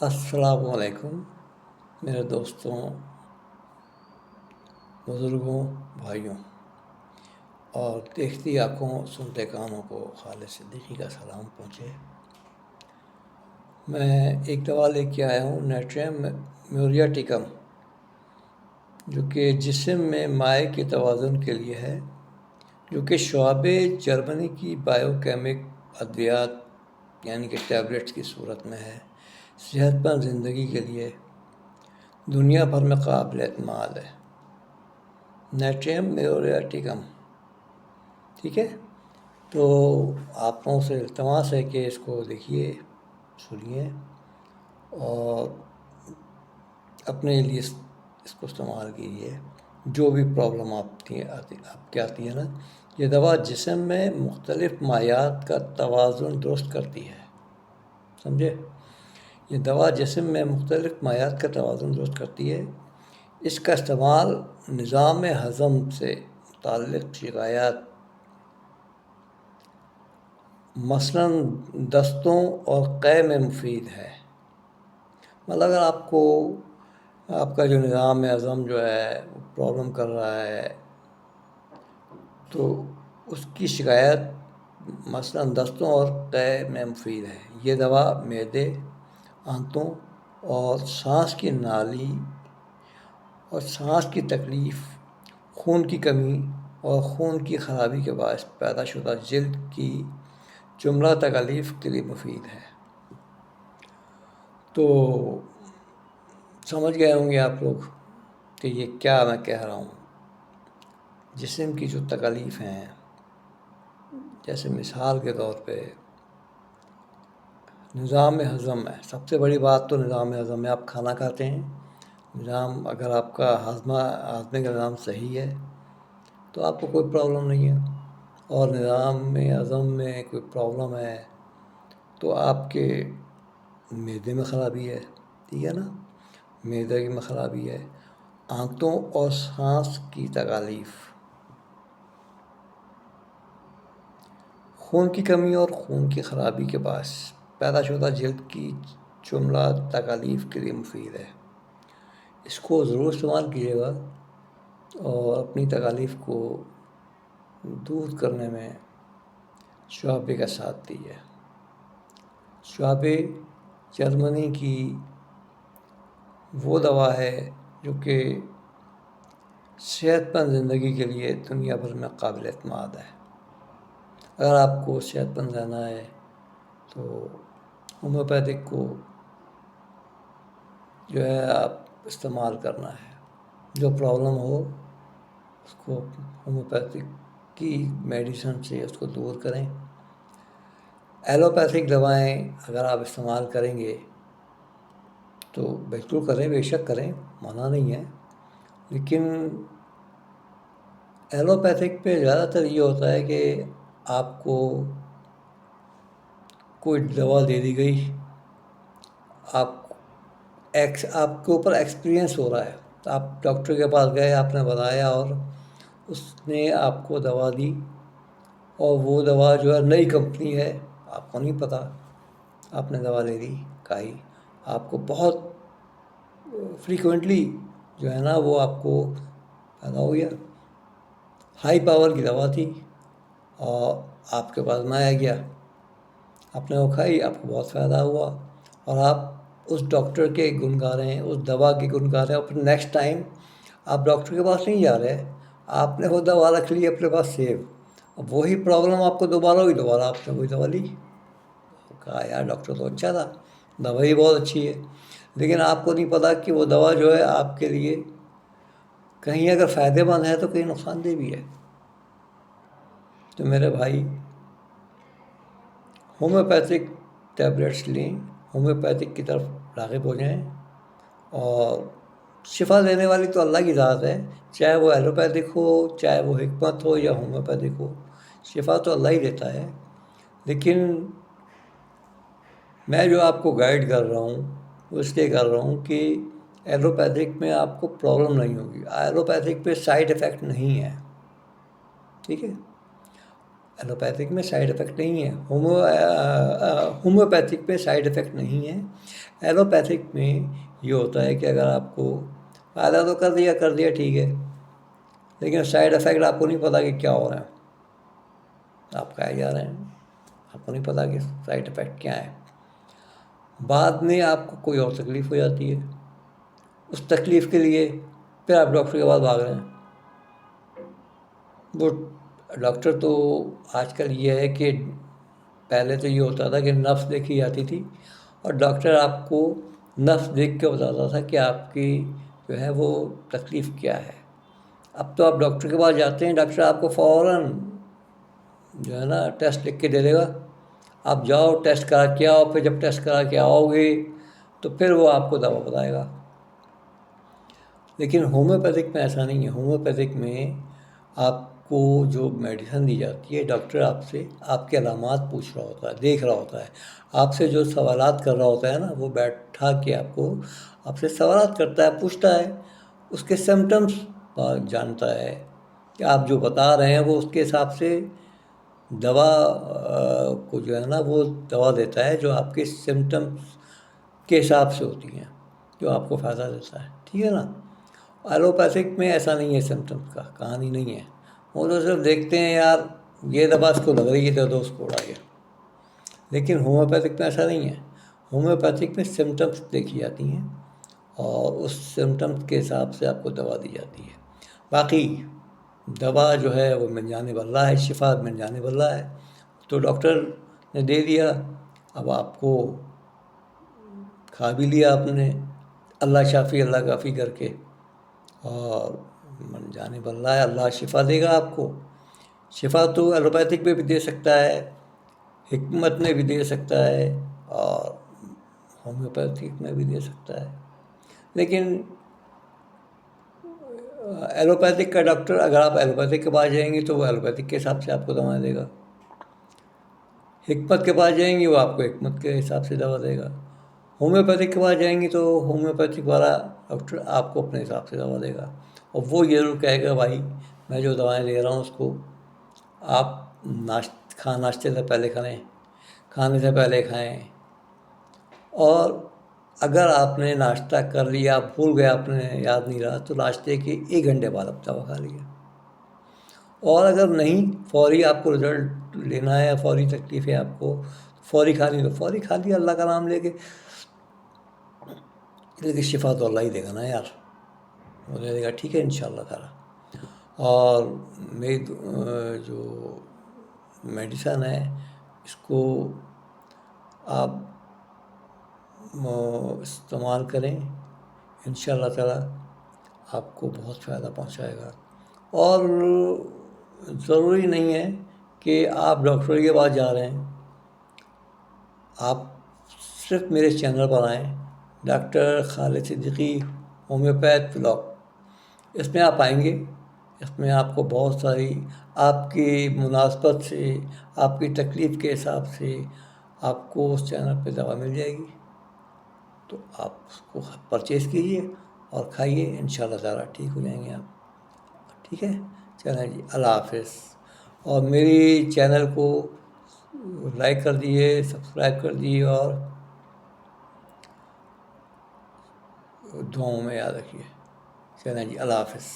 السلام علیکم میرے دوستوں، بزرگوں، بھائیوں اور دیکھتی آنکھوں سنتے کانوں کو خالص صدیقی کا سلام پہنچے۔ میں ایک دوا لے کے آیا ہوں، نیٹریم میوریاٹیکم، جو کہ جسم میں مائع کے توازن کے لیے ہے، جو کہ شعبے جرمنی کی بائیو کیمک ادویات یعنی کہ ٹیبلٹس کی صورت میں ہے۔ صحت مند زندگی کے لیے دنیا بھر میں قابل اعتماد ہے۔ نیٹریم میوریاٹیکم، ٹھیک ہے؟ تو آپ لوگوں سے التماس ہے کہ اس کو دیکھیے، سنیے اور اپنے لیے اس کو استعمال کیجیے۔ جو بھی پرابلم آپ کے آتی ہے نا، یہ دوا جسم میں مختلف مائعات کا توازن درست کرتی ہے، سمجھے؟ یہ دوا جسم میں مختلف مائعات کا توازن درست کرتی ہے۔ اس کا استعمال نظام ہضم سے متعلق شکایات، مثلاً دستوں اور قے میں مفید ہے۔ مطلب اگر آپ کا جو نظام ہضم جو ہے پرابلم کر رہا ہے، تو اس کی شکایت مثلاً دستوں اور قے میں مفید ہے۔ یہ دوا معدے، آنتوں اور سانس کی نالی اور سانس کی تکلیف، خون کی کمی اور خون کی خرابی کے باعث پیدا شدہ جلد کی جملہ تکالیف کے لیے مفید ہے۔ تو سمجھ گئے ہوں گے آپ لوگ کہ یہ کیا میں کہہ رہا ہوں۔ جسم کی جو تکالیف ہیں، جیسے مثال کے طور پہ نظام ہضم ہے، سب سے بڑی بات تو نظام ہضم میں آپ کھانا کھاتے ہیں، اگر آپ کا ہاضمے کا نظام صحیح ہے تو آپ کو کوئی پرابلم نہیں ہے، اور نظام ہضم میں کوئی پرابلم ہے تو آپ کے معدے میں خرابی ہے، ٹھیک ہے نا؟ معدے میں خرابی ہے، آنتوں اور سانس کی تکالیف، خون کی کمی اور خون کی خرابی کے باعث پیدا شدہ جلد کی جملہ تکالیف کے لیے مفید ہے۔ اس کو ضرور استعمال کیجیے گا اور اپنی تکالیف کو دور کرنے میں شعبے کا ساتھ دیجیے۔ شعبے جرمنی کی وہ دوا ہے جو کہ صحت مند زندگی کے لیے دنیا بھر میں قابل اعتماد ہے۔ اگر آپ کو صحت مند رہنا ہے تو ہومیوپیتھک کو جو ہے آپ استعمال کرنا ہے۔ جو پرابلم ہو اس کو ہومیوپیتھک کی میڈیسن سے اس کو دور کریں۔ ایلوپیتھک دوائیں اگر آپ استعمال کریں گے تو بالکل کریں، بے شک کریں، منع نہیں ہے، لیکن ایلوپیتھک پہ زیادہ تر یہ ہوتا ہے کہ آپ کو کوئی دوا دے دی گئی، آپ کے اوپر ایکسپیرئنس ہو رہا ہے، تو آپ ڈاکٹر کے پاس گئے، آپ نے بتایا اور اس نے آپ کو دوا دی، اور وہ دوا جو ہے نئی کمپنی ہے، آپ کو نہیں پتہ، آپ نے دوا لے لی، کھائی، آپ کو بہت فریکوینٹلی جو ہے نا وہ آپ کو پیدا ہو گیا، ہائی پاور کی دوا تھی اور آپ کے پاس میں آ گیا، آپ نے وہ کھائی، آپ کو بہت فائدہ ہوا، اور آپ اس ڈاکٹر کے گن گا رہے ہیں، اس دوا کے گن گا رہے ہیں، اور پھر نیکسٹ ٹائم آپ ڈاکٹر کے پاس نہیں جا رہے، آپ نے وہ دوا رکھ لی اپنے پاس سیو، اب وہی پرابلم آپ کو دوبارہ ہوئی، دوبارہ آپ نے وہی دوا لی، کہا یار ڈاکٹر تو اچھا تھا، دوا ہی بہت اچھی ہے، لیکن آپ کو نہیں پتا کہ وہ دوا جو ہے آپ کے لیے کہیں اگر فائدے مند ہے تو کہیں نقصان دہ بھی ہے۔ تو میرے بھائی، ہومیوپیتھک ٹیبلٹس لیں، ہومیوپیتھک کی طرف راغب ہو جائیں، اور شفا دینے والی تو اللہ کی ذات ہے، چاہے وہ ایلوپیتھک ہو، چاہے وہ حکمت ہو یا ہومیوپیتھک ہو، شفا تو اللہ ہی دیتا ہے۔ لیکن میں جو آپ کو گائیڈ کر رہا ہوں وہ اس لیے کر رہا ہوں کہ ایلوپیتھک میں آپ کو پرابلم نہیں ہوگی، ایلوپیتھک پہ سائیڈ افیکٹ نہیں ہے، ٹھیک ہے؟ ایلوپیتھک میں سائیڈ افیکٹ نہیں ہے، ہومیوپیتھک میں سائیڈ افیکٹ نہیں ہے۔ ایلوپیتھک میں یہ ہوتا ہے کہ اگر آپ کو فائدہ تو کر دیا ٹھیک ہے، لیکن سائیڈ افیکٹ آپ کو نہیں پتہ کہ کیا ہو رہا ہے، آپ کھائے جا رہے ہیں، آپ کو نہیں پتہ کہ سائیڈ افیکٹ کیا ہے۔ بعد میں آپ کو کوئی اور تکلیف ہو جاتی ہے، اس تکلیف کے لیے پھر آپ ڈاکٹر کے پاس بھاگ رہے ہیں۔ وہ ڈاکٹر تو آج کل یہ ہے کہ پہلے تو یہ ہوتا تھا کہ نبض دیکھی جاتی تھی اور ڈاکٹر آپ کو نبض دیکھ کے بتاتا تھا کہ آپ کی جو ہے وہ تکلیف کیا ہے۔ اب تو آپ ڈاکٹر کے پاس جاتے ہیں، ڈاکٹر آپ کو فوراً جو ہے نا ٹیسٹ لکھ کے دے دے گا، آپ جاؤ ٹیسٹ کرا کے آؤ، پھر جب ٹیسٹ کرا کے آؤ گے تو پھر وہ آپ کو دوا بتائے گا۔ لیکن ہومیوپیتھک میں ایسا نہیں ہے۔ ہومیوپیتھک میں آپ کو جو میڈیسن دی جاتی ہے، ڈاکٹر آپ سے آپ کے علامات پوچھ رہا ہوتا ہے، دیکھ رہا ہوتا ہے، آپ سے جو سوالات کر رہا ہوتا ہے نا، وہ بیٹھا کے آپ سے سوالات کرتا ہے، پوچھتا ہے، اس کے سمٹمس جانتا ہے کہ آپ جو بتا رہے ہیں وہ اس کے حساب سے دوا کو جو ہے نا وہ دوا دیتا ہے جو آپ کے سمٹمس کے حساب سے ہوتی ہیں، جو آپ کو فائدہ دیتا ہے، ٹھیک ہے نا۔ ایلوپیتھک میں ایسا نہیں ہے، سمٹمس کا کہانی نہیں ہے، وہ تو صرف دیکھتے ہیں یار یہ دوا اس کو لگ رہی ہے تو اس کو اڑا گیا۔ لیکن ہومیوپیتھک میں ایسا نہیں ہے۔ ہومیوپیتھک میں سمٹمس دیکھی جاتی ہیں اور اس سمٹمس کے حساب سے آپ کو دوا دی جاتی ہے۔ باقی دوا جو ہے وہ من جانب اللہ ہے، شفا من جانب اللہ ہے، تو ڈاکٹر نے دے دیا، اب آپ کو کھا بھی لیا آپ نے، اللہ شافی اللہ کافی کر کے، اور من جانب اللہ ہے، اللہ شفا دے گا آپ کو۔ شفا تو ایلوپیتھک میں بھی دے سکتا ہے، حکمت میں بھی دے سکتا ہے، اور ہومیوپیتھک میں بھی دے سکتا ہے۔ لیکن ایلوپیتھک کا ڈاکٹر، اگر آپ ایلوپیتھک کے پاس جائیں گے تو وہ ایلوپیتھک کے حساب سے آپ کو دوا دے گا، حکمت کے پاس جائیں گے وہ آپ کو حکمت کے حساب سے دوا دے گا، ہومیوپیتھک کے پاس جائیں گے تو ہومیوپیتھک والا ڈاکٹر آپ کو اپنے حساب سے دوا دے گا، اور وہ یہ ضرور کہے گا بھائی میں جو دوائیں دے رہا ہوں اس کو آپ ناشتے سے پہلے کھائیں، کھانے سے پہلے کھائیں، اور اگر آپ نے ناشتہ کر لیا، بھول گیا، آپ نے یاد نہیں رہا، تو ناشتے کے 1 گھنٹے بعد آپ دوا کھا لیا۔ اور اگر نہیں، فوری آپ کو رزلٹ لینا ہے، فوری تکلیف ہے آپ کو، فوری کھا لی تو فوری کھا لیا اللہ کا نام لے کے، لیکن شفا تو اللہ ہی دے گا نا یار، وہ دے دے گا، ٹھیک ہے انشاءاللہ تعالیٰ۔ اور میری جو میڈیسن ہے اس کو آپ استعمال کریں، انشاءاللہ تعالیٰ آپ کو بہت فائدہ پہنچائے گا۔ اور ضروری نہیں ہے کہ آپ ڈاکٹر کے پاس جا رہے ہیں، آپ صرف میرے چینل پر آئیں، ڈاکٹر خالد صدیقی ہومیوپیتھ بلاگ، اس میں آپ آئیں گے، اس میں آپ کو بہت ساری آپ کی مناسبت سے، آپ کی تکلیف کے حساب سے آپ کو اس چینل پہ دوا مل جائے گی، تو آپ اس کو پرچیز کیجیے اور کھائیے، انشاءاللہ تعالیٰ ٹھیک ہو جائیں گے آپ، ٹھیک ہے، چلیں جی، اللہ حافظ۔ اور میری چینل کو لائک کر دیجیے، سبسکرائب کر دیجیے، اور دعاؤں میں یاد رکھیے، چلیں جی، اللہ حافظ۔